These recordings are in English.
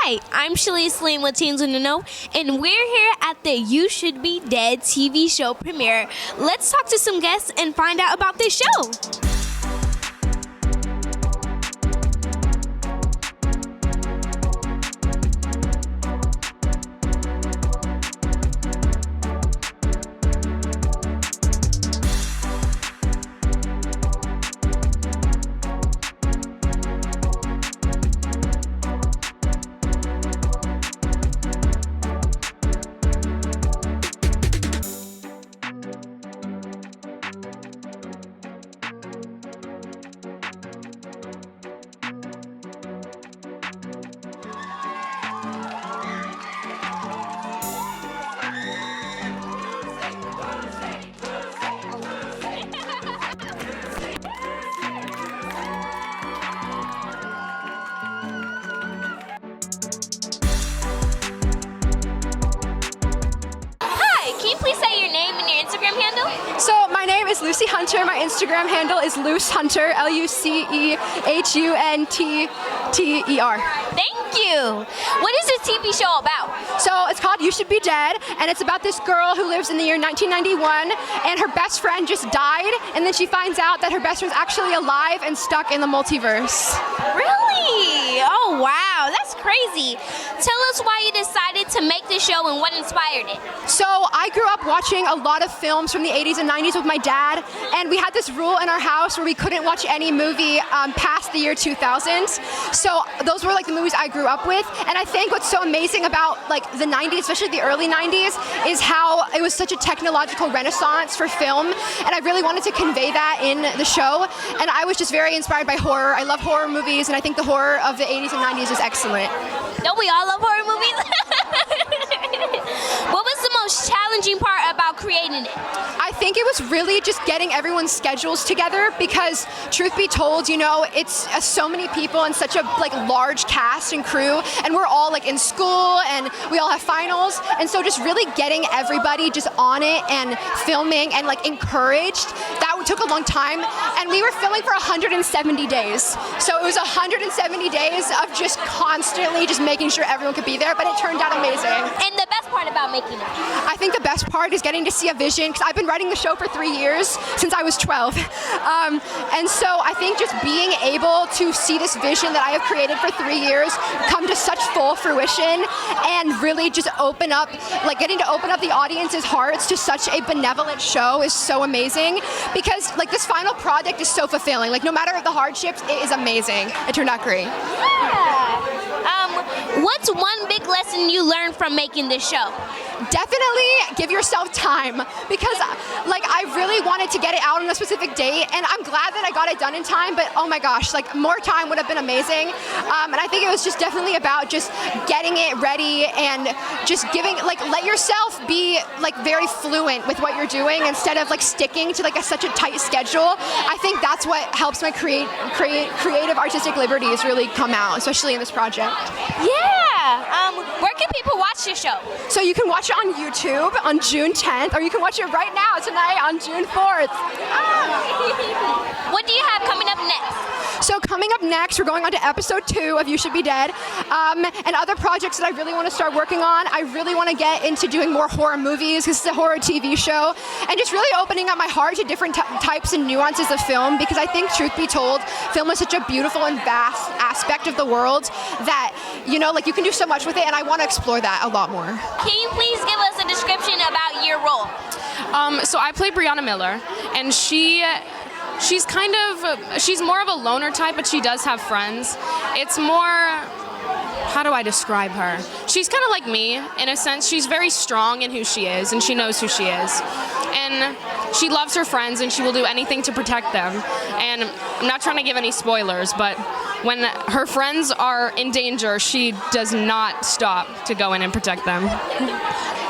Hi, I'm Shelia'Celine with Teens in the Know, and we're here at the You Should Be Dead TV show premiere. Let's talk to some guests and find out about this show. Please say your name and your Instagram handle. So my name is Lucey Hunter. My Instagram handle is Luce Hunter, LuceHunter. Thank you. What is this TV show about? So it's called You Should Be Dead, and it's about this girl who lives in the year 1991, and her best friend just died, and then she finds out that her best friend's actually alive and stuck in the multiverse. Really? Oh wow, that's crazy. Tell us why you decided to make this show and what inspired it. So I grew up watching a lot of films from the 80s and 90s with my dad, and we had this rule in our house where we couldn't watch any movie past the year 2000. So those were like the movies I grew up with, and I think what's so amazing about like the 90s, especially the early 90s, is how it was such a technological renaissance for film, and I really wanted to convey that in the show, and I was just very inspired by horror. I love horror movies, and I think the horror of the 80s and 90s is excellent. Don't we all love horror movies? What was the most challenging part about creating it? I think it was really just getting everyone's schedules together because, truth be told, you know, it's so many people and such a like large cast and crew, and we're all like in school and we all have finals, and so just really getting everybody just on it and filming and like encouraged, that took a long time, and we were filming for 170 days. So it was 170 days of just constantly just making sure everyone could be there, but it turned out amazing. And the best part about making it? I think the best part is getting to see a vision, because I've been writing the show for 3 years, since I was 12. And so I think just being able to see this vision that I have created for 3 years come to such full fruition and really just open up, like getting to open up the audience's hearts to such a benevolent show is so amazing, because like this final product is so fulfilling. Like no matter the hardships, it is amazing. It turned out great. Yeah. What's one big lesson you learned from making this show? Definitely give yourself time, because like I really wanted to get it out on a specific date, and I'm glad that I got it done in time, but oh my gosh, like more time would have been amazing. And I think it was just definitely about just getting it ready and just giving, like let yourself be like very fluent with what you're doing instead of like sticking to like such a tight schedule. I think that's what helps my creative artistic liberties really come out, especially in this project. Yeah. Where can people watch your show? So you can watch it on YouTube on June 10th, or you can watch it right now tonight on June 4th. What do you have coming up next? So coming up next, we're going on to episode 2 of You Should Be Dead, and other projects that I really want to start working on. I really want to get into doing more horror movies, because it's a horror TV show, and just really opening up my heart to different types and nuances of film, because I think, truth be told, film is such a beautiful and vast aspect of the world that, you know, like you can do so much with it, and I want to explore that a lot more. Can you please give us a description about your role? So I play Brianna Miller, and she's more of a loner type, but she does have friends. It's more, how do I describe her? She's kind of like me, in a sense. She's very strong in who she is, and she knows who she is. And she loves her friends, and she will do anything to protect them. And I'm not trying to give any spoilers, but when her friends are in danger, she does not stop to go in and protect them.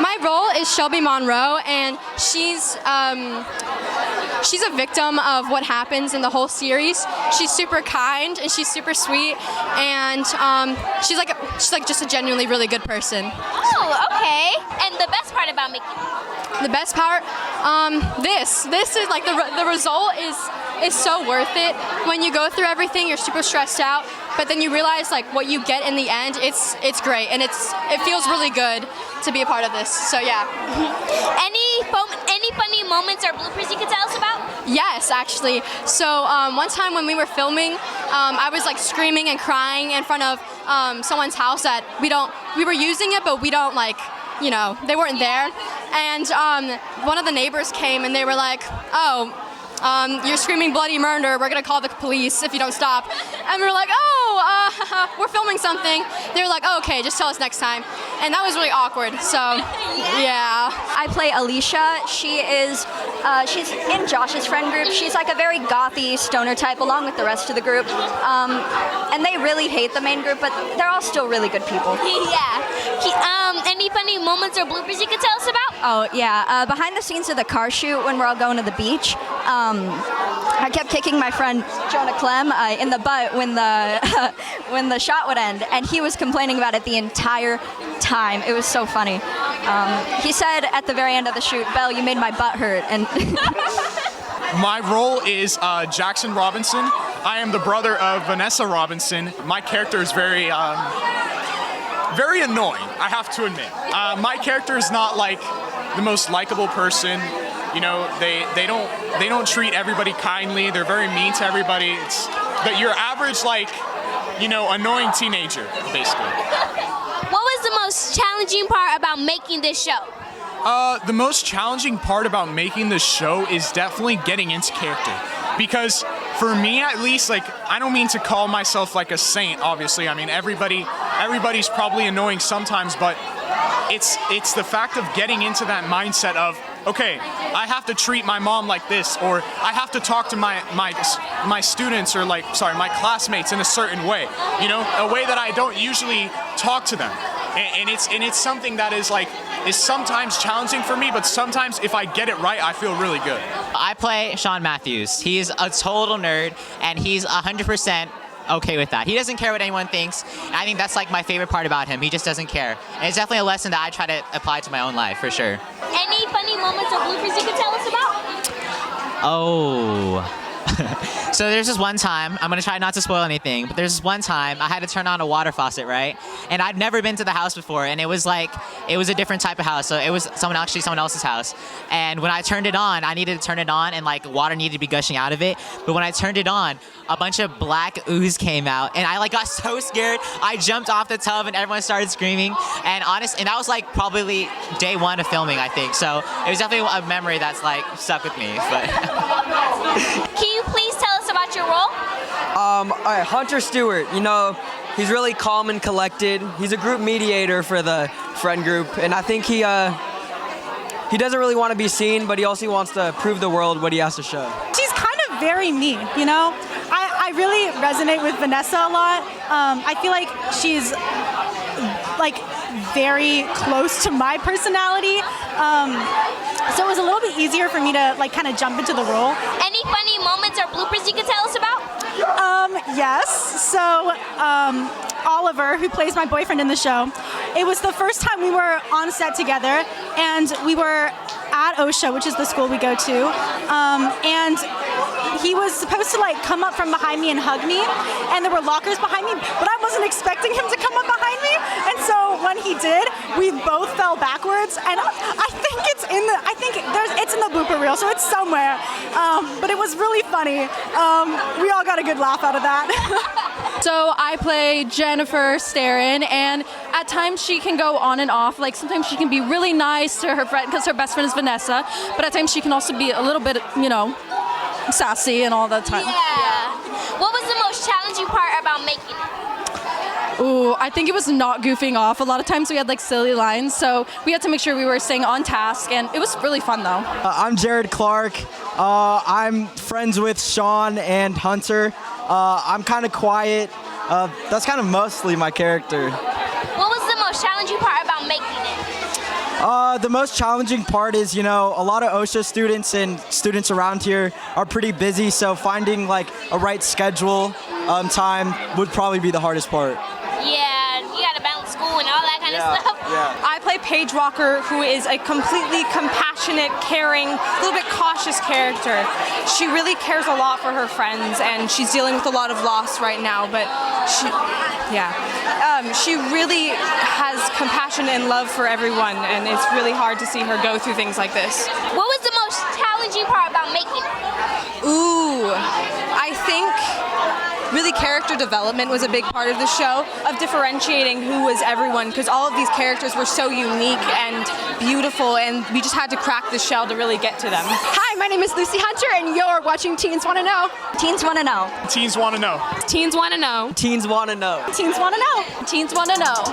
My role is Shelby Monroe, and she's a victim of what happens in the whole series. She's super kind and she's super sweet, and she's like just a genuinely really good person. Oh, okay. And the best part about making it? The best part, this is like the result is is so worth it. When you go through everything, you're super stressed out, but then you realize like what you get in the end, it's great, and it feels really good to be a part of this. So yeah. Any funny moments or bloopers you could tell us about? Yes, actually. So one time when we were filming, I was like screaming and crying in front of someone's house that we were using it, but we don't like, you know, they weren't there. And one of the neighbors came and they were like, oh, you're screaming bloody murder, we're gonna call the police if you don't stop. And we were like, oh, we're filming something. They were like, oh, okay, just tell us next time. And that was really awkward, so yeah. I play Alicia. She's in Josh's friend group. She's like a very gothy stoner type along with the rest of the group. And they really hate the main group, but they're all still really good people. Yeah. Any funny moments or bloopers you could tell us about? Oh, yeah. Behind the scenes of the car shoot when we're all going to the beach, I kept kicking my friend Jonah Clem in the butt when the shot would end, and he was complaining about it the entire time. It was so funny. He said at the very end of the shoot, "Belle, you made my butt hurt." And my role is Jackson Robinson. I am the brother of Vanessa Robinson. My character is very annoying, I have to admit. My character is not like the most likable person. You know, they don't treat everybody kindly. They're very mean to everybody. It's your average, like, you know, annoying teenager, basically. What was the most challenging part about making this show? The most challenging part about making this show is definitely getting into character. Because for me, at least, like, I don't mean to call myself like a saint, obviously. I mean, everybody's probably annoying sometimes, but it's the fact of getting into that mindset of, okay, I have to treat my mom like this, or I have to talk to my students or my classmates in a certain way, you know, a way that I don't usually talk to them. And it's something that is sometimes challenging for me, but sometimes if I get it right, I feel really good. I play Sean Matthews. He's a total nerd, and he's 100% okay with that. He doesn't care what anyone thinks, and I think that's like my favorite part about him. He just doesn't care. And it's definitely a lesson that I try to apply to my own life, for sure. Any funny moments or bloopers you could tell us about? Oh. So there's this one time, I'm gonna try not to spoil anything, but there's this one time I had to turn on a water faucet, right? And I'd never been to the house before, and it was a different type of house, so it was someone else's house. And when I turned it on, I needed to turn it on, and like water needed to be gushing out of it. But when I turned it on, a bunch of black ooze came out, and I got so scared. I jumped off the tub, and everyone started screaming. And that was like probably day one of filming, I think. So it was definitely a memory that's like stuck with me. But Can you please tell us about your role? All right, Hunter Stewart. You know, he's really calm and collected. He's a group mediator for the friend group, and I think he doesn't really want to be seen, but he also wants to prove the world what he has to show. She's kind of very me, you know? I really resonate with Vanessa a lot. I feel like she's like very close to my personality. So it was a little bit easier for me to like kind of jump into the role. Any funny moments or bloopers you could tell us about? Yes. So Oliver, who plays my boyfriend in the show, it was the first time we were on set together, and we were at OSHA, which is the school we go to, and he was supposed to like come up from behind me and hug me, and there were lockers behind me, but I wasn't expecting him to come up behind me, and so when he did, we both fell backwards, and I think it's in the blooper reel, so it's somewhere, but it was really funny. We all got a good laugh out of that. So I play Jennifer Starrin, and at times she can go on and off. Like sometimes she can be really nice to her friend because her best friend is Vanessa, but at times she can also be a little bit, you know, sassy and all that time. Yeah. What was the most challenging part about making it? Ooh, I think it was not goofing off. A lot of times we had like silly lines, so we had to make sure we were staying on task, and it was really fun though. I'm Jared Clark. I'm friends with Sean and Hunter. I'm kind of quiet. That's kind of mostly my character. What was the most challenging part about making it? The most challenging part is, you know, a lot of OSHA students and students around here are pretty busy, so finding like a right schedule time would probably be the hardest part. Yeah, you gotta balance school and all that kind of stuff. I play Paige Walker, who is a completely compassionate, caring, a little bit cautious character. She really cares a lot for her friends, and she's dealing with a lot of loss right now, but she really has compassion and love for everyone, and it's really hard to see her go through things like this. What was the most challenging part about making it? Ooh, I think really character development was a big part of the show, of differentiating who was everyone, because all of these characters were so unique and beautiful, and we just had to crack the shell to really get to them. Hi, my name is Lucy Hunter, and you're watching Teens Wanna Know. Teens want to know. Teens want to know. Teens want to know. Teens want to know. Teens Wanna Know. Teens want to know.